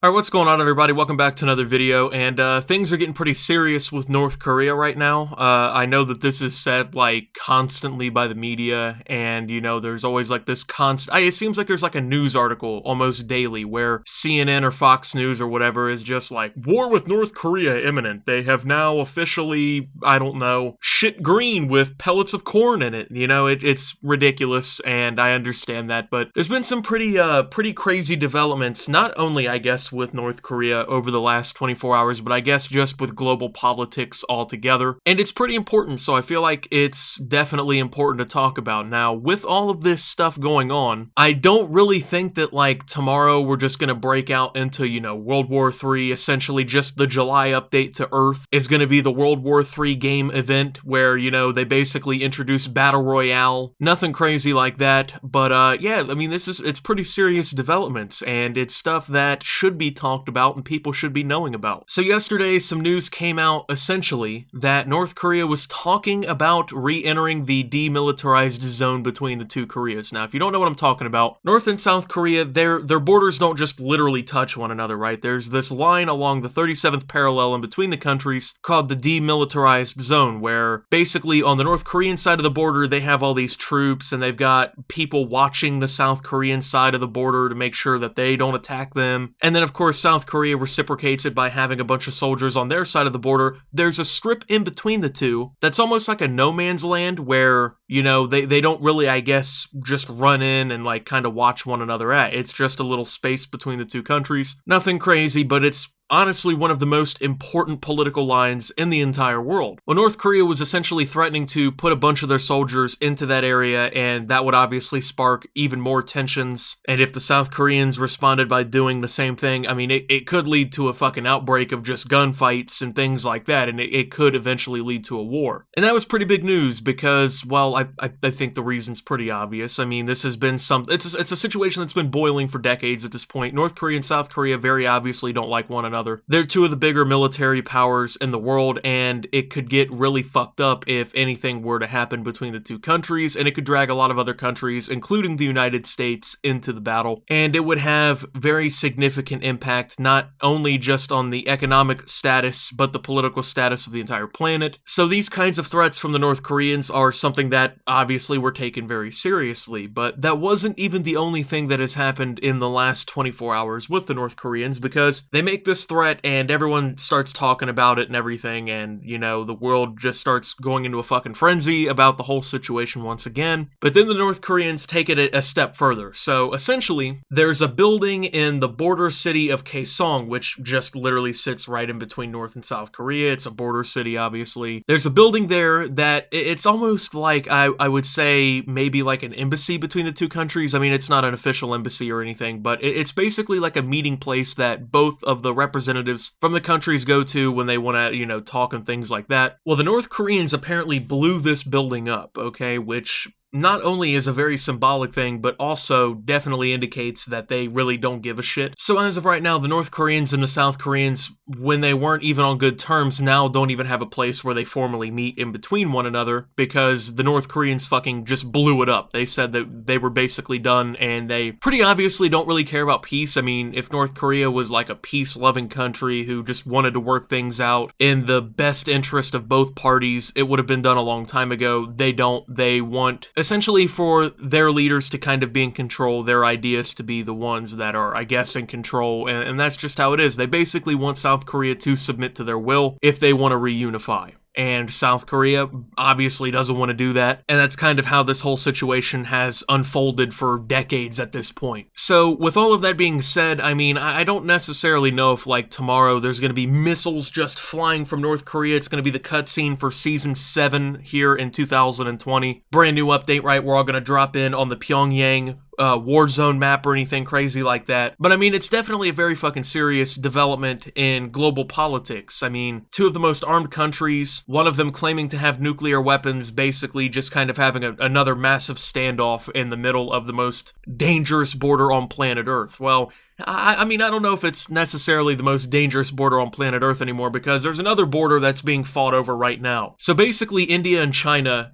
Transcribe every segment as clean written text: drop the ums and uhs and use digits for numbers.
Alright, what's going on, everybody? Welcome back to another video, and things are getting pretty serious with North Korea right now. I know that this is said, like, constantly by the media, and, you know, there's always, like, this it seems like there's, like, a news article almost daily where CNN or Fox News or whatever is just like, war with North Korea imminent. They have now officially, I don't know, shit green with pellets of corn in it. You know, it's ridiculous, and I understand that, but there's been some pretty crazy developments, not only, I guess, with North Korea over the last 24 hours, but I guess just with global politics altogether. And it's pretty important, so I feel like it's definitely important to talk about. Now, with all of this stuff going on, I don't really think that, like, tomorrow we're just gonna break out into, you know, World War III, essentially just the July update to Earth is gonna be the World War III game event where, you know, they basically introduce Battle Royale. Nothing crazy like that, but yeah, I mean, it's pretty serious developments, and it's stuff that should be talked about and people should be knowing about. So yesterday, some news came out, essentially, that North Korea was talking about re-entering the demilitarized zone between the two Koreas. Now, if you don't know what I'm talking about, North and South Korea, their borders don't just literally touch one another, right? There's this line along the 37th parallel in between the countries called the demilitarized zone, where basically on the North Korean side of the border, they have all these troops, and they've got people watching the South Korean side of the border to make sure that they don't attack them. And then, of course, South Korea reciprocates it by having a bunch of soldiers on their side of the border. There's a strip in between the two that's almost like a no man's land where, you know, they don't really, I guess, just run in and, like, kind of watch one another at. It's just a little space between the two countries. Nothing crazy, but it's honestly one of the most important political lines in the entire world. Well, North Korea was essentially threatening to put a bunch of their soldiers into that area, and that would obviously spark even more tensions. And if the South Koreans responded by doing the same thing, I mean, it could lead to a fucking outbreak of just gunfights and things like that, and it could eventually lead to a war. And that was pretty big news because, well, I think the reason's pretty obvious. I mean, this has been it's a situation that's been boiling for decades at this point. North Korea and South Korea very obviously don't like one another. They're two of the bigger military powers in the world, and it could get really fucked up if anything were to happen between the two countries, and it could drag a lot of other countries, including the United States, into the battle. And it would have very significant impact, not only just on the economic status, but the political status of the entire planet. So these kinds of threats from the North Koreans are something that obviously were taken very seriously, but that wasn't even the only thing that has happened in the last 24 hours with the North Koreans, because they make this threat and everyone starts talking about it and everything, and, you know, the world just starts going into a fucking frenzy about the whole situation once again. But then the North Koreans take it a step further. So essentially, there's a building in the border city of Kaesong, which just literally sits right in between North and South Korea. It's a border city, obviously. There's a building there that it's almost like, I would say, maybe like an embassy between the two countries. I mean, it's not an official embassy or anything, but it's basically like a meeting place that both of the representatives from the countries go to when they want to, you know, talk and things like that. Well, the North Koreans apparently blew this building up, okay, which not only is a very symbolic thing, but also definitely indicates that they really don't give a shit. So as of right now, the North Koreans and the South Koreans, when they weren't even on good terms, now don't even have a place where they formally meet in between one another, because the North Koreans fucking just blew it up. They said that they were basically done, and they pretty obviously don't really care about peace. I mean, if North Korea was like a peace-loving country who just wanted to work things out in the best interest of both parties, it would have been done a long time ago. They don't. They want, essentially, for their leaders to kind of be in control, their ideas to be the ones that are, I guess, in control, and that's just how it is. They basically want South Korea to submit to their will if they want to reunify. And South Korea obviously doesn't want to do that, and that's kind of how this whole situation has unfolded for decades at this point. So, with all of that being said, I mean, I don't necessarily know if, like, tomorrow there's going to be missiles just flying from North Korea. It's going to be the cutscene for Season 7 here in 2020. Brand new update, right? We're all going to drop in on the Pyongyang Warzone map or anything crazy like that. But I mean, it's definitely a very fucking serious development in global politics. I mean, two of the most armed countries, one of them claiming to have nuclear weapons, basically just kind of having another massive standoff in the middle of the most dangerous border on planet Earth. Well, I mean, I don't know if it's necessarily the most dangerous border on planet Earth anymore, because there's another border that's being fought over right now. So basically, India and China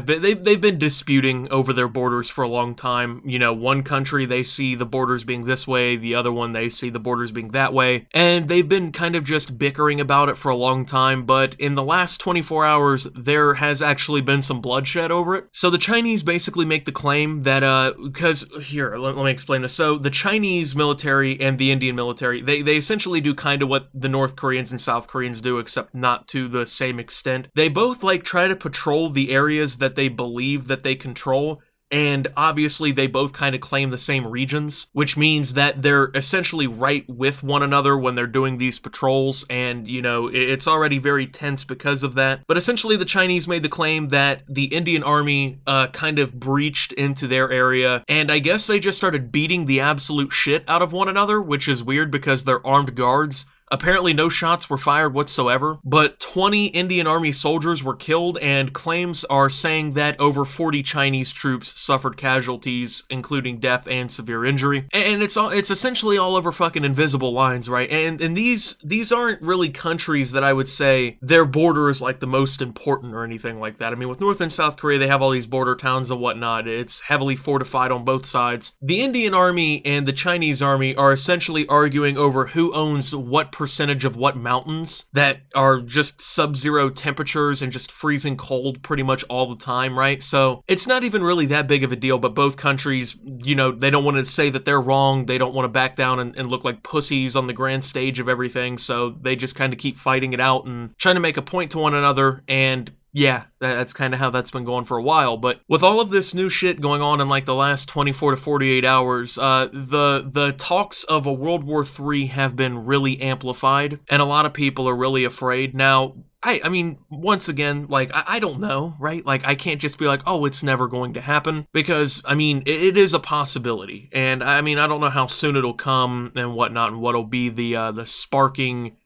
they've been disputing over their borders for a long time. You know, one country, they see the borders being this way, the other one, they see the borders being that way, and they've been kind of just bickering about it for a long time. But in the last 24 hours, there has actually been some bloodshed over it. So the Chinese basically make the claim that because here, let me explain this. So the Chinese military and the Indian military, they essentially do kind of what the North Koreans and South Koreans do, except not to the same extent. They both like try to patrol the areas that they believe that they control, and obviously they both kind of claim the same regions, which means that they're essentially right with one another when they're doing these patrols, and, you know, it's already very tense because of that. But essentially the Chinese made the claim that the Indian army kind of breached into their area, and I guess they just started beating the absolute shit out of one another, which is weird because they're armed guards. Apparently no shots were fired whatsoever, but 20 Indian Army soldiers were killed, and claims are saying that over 40 Chinese troops suffered casualties, including death and severe injury. And it's essentially all over fucking invisible lines, right? And these aren't really countries that I would say their border is like the most important or anything like that. I mean, with North and South Korea, they have all these border towns and whatnot. It's heavily fortified on both sides. The Indian Army and the Chinese Army are essentially arguing over who owns what percentage of what mountains that are just sub-zero temperatures and just freezing cold pretty much all the time, right? So it's not even really that big of a deal, but both countries, you know, they don't want to say that they're wrong. They don't want to back down and look like pussies on the grand stage of everything. So they just kind of keep fighting it out and trying to make a point to one another. And yeah, that's kind of how that's been going for a while. But with all of this new shit going on in like the last 24 to 48 hours, the talks of a World War III have been really amplified, and a lot of people are really afraid. Now, I mean, once again, like, I don't know, right? Like, I can't just be like, oh, it's never going to happen, because, I mean, it is a possibility. And, I mean, I don't know how soon it'll come and whatnot, and what'll be the sparking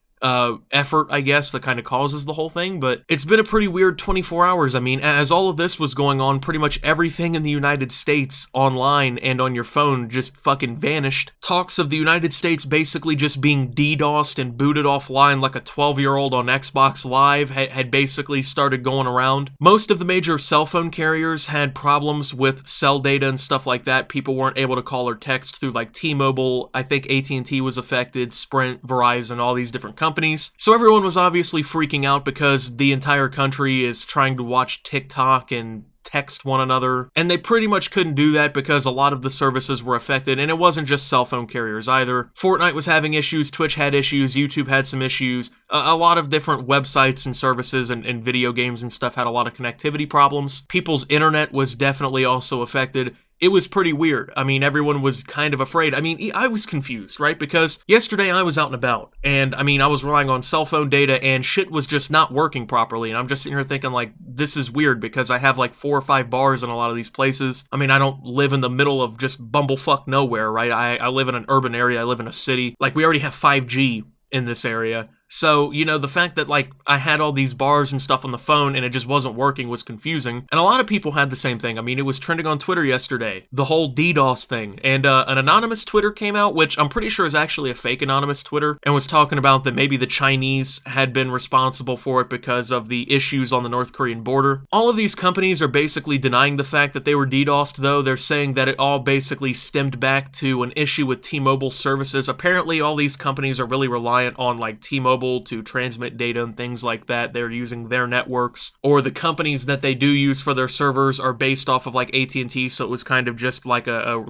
effort, I guess, that kind of causes the whole thing. But it's been a pretty weird 24 hours. I mean, as all of this was going on, pretty much everything in the United States online and on your phone just fucking vanished. Talks of the United States basically just being DDoSed and booted offline like a 12-year-old on Xbox Live had basically started going around. Most of the major cell phone carriers had problems with cell data and stuff like that. People weren't able to call or text through like T-Mobile. I think AT&T was affected, Sprint, Verizon, all these different companies. So everyone was obviously freaking out because the entire country is trying to watch TikTok and text one another, and they pretty much couldn't do that because a lot of the services were affected. And it wasn't just cell phone carriers either. Fortnite was having issues, Twitch had issues, YouTube had some issues, a lot of different websites and services and video games and stuff had a lot of connectivity problems. People's internet was definitely also affected. It was pretty weird. I mean, everyone was kind of afraid. I mean, I was confused, right? Because yesterday I was out and about, and I mean, I was relying on cell phone data, and shit was just not working properly. And I'm just sitting here thinking, like, this is weird because I have like 4 or 5 bars in a lot of these places. I mean, I don't live in the middle of just bumblefuck nowhere, right? I live in an urban area. I live in a city. Like, we already have 5G in this area. So, you know, the fact that, like, I had all these bars and stuff on the phone and it just wasn't working was confusing. And a lot of people had the same thing. I mean, it was trending on Twitter yesterday, the whole DDoS thing. And an anonymous Twitter came out, which I'm pretty sure is actually a fake anonymous Twitter, and was talking about that maybe the Chinese had been responsible for it because of the issues on the North Korean border. All of these companies are basically denying the fact that they were DDoSed, though. They're saying that it all basically stemmed back to an issue with T-Mobile services. Apparently, all these companies are really reliant on, like, T-Mobile to transmit data and things like that. They're using their networks, or the companies that they do use for their servers are based off of like AT&T, so it was kind of just like a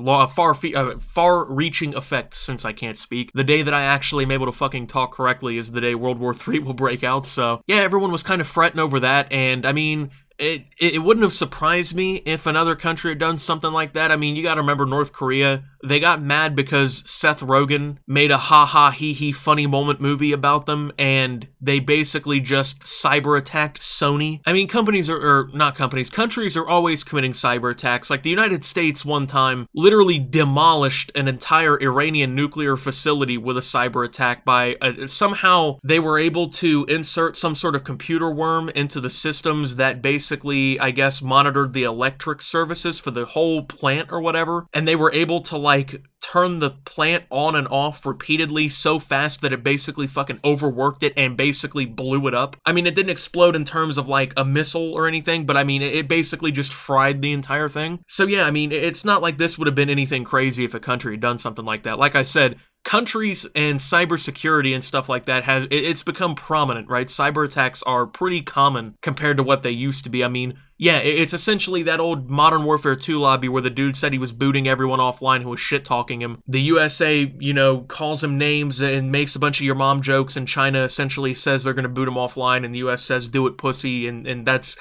far-reaching effect, since I can't speak. The day that I actually am able to fucking talk correctly is the day World War III will break out, so yeah, everyone was kind of fretting over that. And I mean, it wouldn't have surprised me if another country had done something like that. I mean, you gotta remember North Korea. They got mad because Seth Rogen made a ha-ha, hee-hee funny moment movie about them, and they basically just cyber-attacked Sony. I mean, countries are always committing cyber-attacks. Like, the United States one time literally demolished an entire Iranian nuclear facility with a cyber-attack by, somehow they were able to insert some sort of computer worm into the systems that basically, I guess, monitored the electric services for the whole plant or whatever, and they were able to, like, like turn the plant on and off repeatedly so fast that it basically fucking overworked it and basically blew it up. I mean, it didn't explode in terms of like a missile or anything, but I mean, it basically just fried the entire thing. So yeah, I mean, it's not like this would have been anything crazy if a country had done something like that. Like I said, countries and cybersecurity and stuff like that it's become prominent, right? Cyber attacks are pretty common compared to what they used to be. I mean, yeah, it's essentially that old Modern Warfare 2 lobby where the dude said he was booting everyone offline who was shit-talking him. The USA, you know, calls him names and makes a bunch of your mom jokes, and China essentially says they're gonna boot him offline, and the US says, do it, pussy, and that's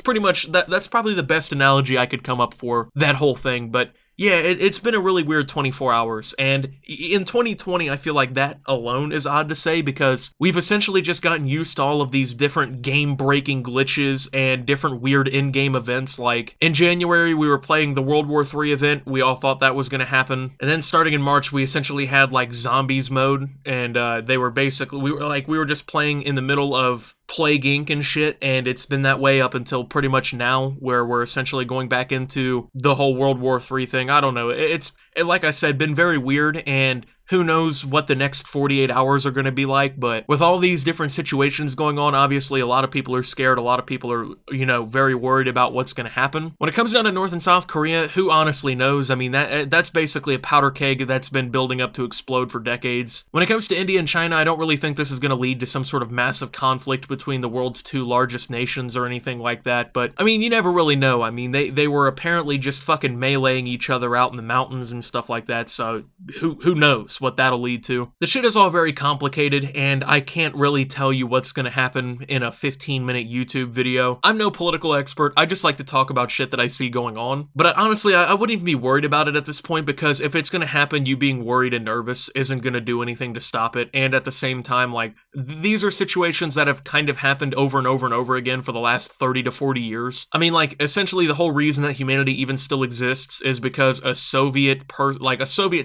pretty much, that's probably the best analogy I could come up for that whole thing, but yeah, it's been a really weird 24 hours, and in 2020, I feel like that alone is odd to say because we've essentially just gotten used to all of these different game-breaking glitches and different weird in-game events. Like, in January, we were playing the World War III event, we all thought that was going to happen, and then starting in March, we essentially had, like, zombies mode, and they were basically, we were just playing in the middle of Plague Inc. and shit, and it's been that way up until pretty much now, where we're essentially going back into the whole World War III thing. I don't know, it's like I said, been very weird, and who knows what the next 48 hours are going to be like, but with all these different situations going on, obviously a lot of people are scared, a lot of people are, you know, very worried about what's going to happen. When it comes down to North and South Korea, who honestly knows? I mean, that's basically a powder keg that's been building up to explode for decades. When it comes to India and China, I don't really think this is going to lead to some sort of massive conflict between the world's two largest nations or anything like that, but I mean, you never really know. I mean, they were apparently just fucking meleeing each other out in the mountains and stuff like that, so who knows what that'll lead to. The shit is all very complicated, and I can't really tell you what's gonna happen in a 15-minute YouTube video. I'm no political expert, I just like to talk about shit that I see going on. But honestly, I wouldn't even be worried about it at this point, because if it's gonna happen, you being worried and nervous isn't gonna do anything to stop it, and at the same time, like, these are situations that have kind of happened over and over and over again for the last 30 to 40 years. I mean, like, essentially the whole reason that humanity even still exists is because a Soviet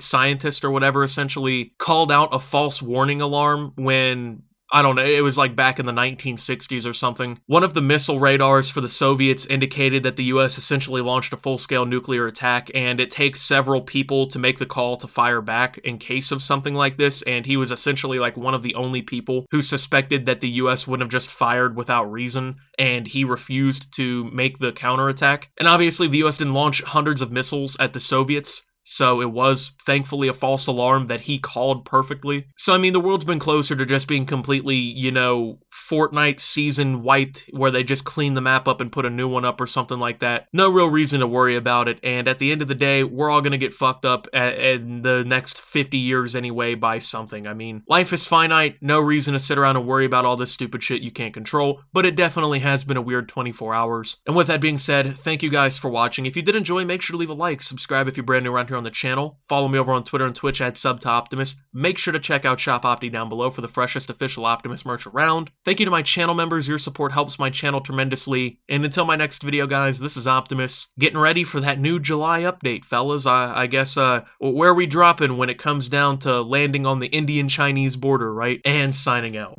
scientist or whatever essentially called out a false warning alarm when, I don't know, it was like back in the 1960s or something. One of the missile radars for the Soviets indicated that the US essentially launched a full-scale nuclear attack, and it takes several people to make the call to fire back in case of something like this, and he was essentially like one of the only people who suspected that the US wouldn't have just fired without reason, and he refused to make the counterattack. And obviously the US didn't launch hundreds of missiles at the Soviets, so it was, thankfully, a false alarm that he called perfectly. So, I mean, the world's been closer to just being completely, you know, Fortnite season wiped, where they just clean the map up and put a new one up or something like that. No real reason to worry about it, and at the end of the day, we're all gonna get fucked up in the next 50 years anyway by something. I mean, life is finite, no reason to sit around and worry about all this stupid shit you can't control, but it definitely has been a weird 24 hours. And with that being said, thank you guys for watching. If you did enjoy, make sure to leave a like, subscribe if you're brand new around here on the channel, follow me over on Twitter and Twitch at @SubToOptimus. Make sure to check out Shop Opti down below for the freshest official Optimus merch around. Thank you to my channel members, your support helps my channel tremendously, and until my next video guys, this is Optimus, getting ready for that new July update, fellas. I guess, where are we dropping when it comes down to landing on the Indian-Chinese border, right? And signing out.